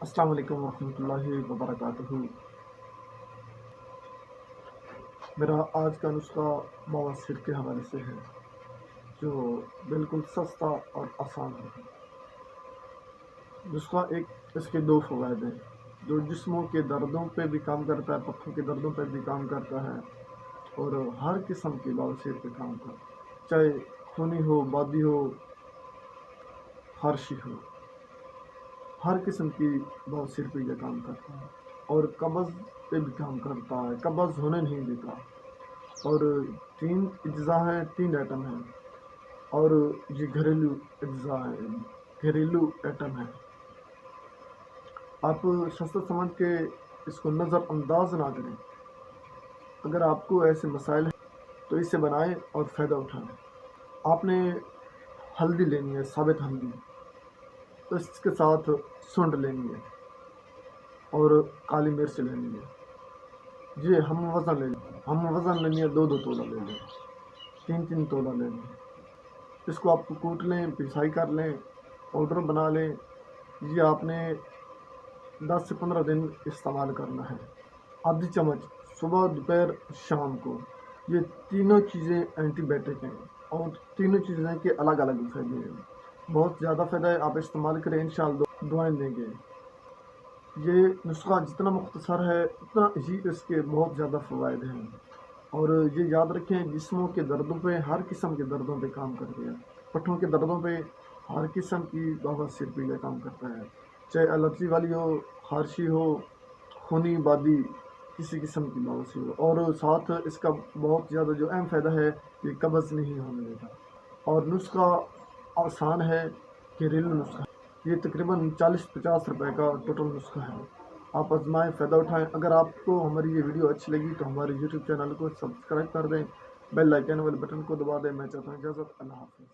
السلام علیکم ورحمۃ اللہ وبرکاتہ۔ میرا آج کا نسخہ بواسیر کے حوالے سے ہے، جو بالکل سستا اور آسان ہے۔ نسخہ اس کے دو فوائد ہیں، جو جسموں کے دردوں پہ بھی کام کرتا ہے، پٹھوں کے دردوں پہ بھی کام کرتا ہے، اور ہر قسم کی بواسیر پہ کام کرتا ہے، چاہے خونی ہو، بادی ہو، خارشی ہو، ہر قسم کی بواسیر پہ یہ کام کرتا ہے، اور قبض پہ بھی کام کرتا ہے، قبض ہونے نہیں دیتا۔ اور 3 اجزاء ہیں، 3 ایٹم ہیں، اور یہ گھریلو اجزاء ہیں، گھریلو ایٹم ہیں۔ آپ سستا سمجھ کے اس کو نظر انداز نہ کریں۔ اگر آپ کو ایسے مسائل ہیں تو اسے بنائیں اور فائدہ اٹھائیں۔ آپ نے ہلدی لینی ہے، ثابت ہلدی، اس کے ساتھ سونڈ لینی ہے اور کالی مرچ لینی ہے۔ یہ ہم وزن لینی ہے، 2 تولہ لے لیں، 3 تولہ لے لیں۔ اس کو آپ کو کوٹ لیں، پسائی کر لیں، پاؤڈر بنا لیں۔ یہ آپ نے 10 سے 15 دن استعمال کرنا ہے۔ آدھی چمچ صبح، دوپہر، شام کو۔ یہ تینوں چیزیں اینٹی بائیوٹک ہیں، اور تینوں چیزیں کے الگ الگ فائدے ہیں۔ بہت زیادہ فائدہ ہے، آپ استعمال کریں، انشاءاللہ دعائیں دیں گے۔ یہ نسخہ جتنا مختصر ہے اتنا ہی اس کے بہت زیادہ فوائد ہیں، اور یہ یاد رکھیں، جسموں کے دردوں پہ، ہر قسم کے دردوں پہ کام کرتے ہیں۔ پٹھوں کے دردوں پہ، ہر قسم کی بواسیر پہ یہ کام کرتا ہے، چاہے الرجی والی ہو، خارشی ہو، خونی، بادی، کسی قسم کی بواسیر ہو۔ اور ساتھ اس کا بہت زیادہ جو اہم فائدہ ہے، یہ قبض نہیں ہونے دیتا۔ اور نسخہ آسان ہے، گھریلو نسخہ ہے۔ یہ تقریباً 40-50 روپے کا ٹوٹل نسخہ ہے۔ آپ آزمائیں، فائدہ اٹھائیں۔ اگر آپ کو ہماری یہ ویڈیو اچھی لگی تو ہمارے یوٹیوب چینل کو سبسکرائب کر دیں، بیل آئیکن والے بٹن کو دبا دیں۔ میں چاہتا ہوں اجازت، اللہ حافظ۔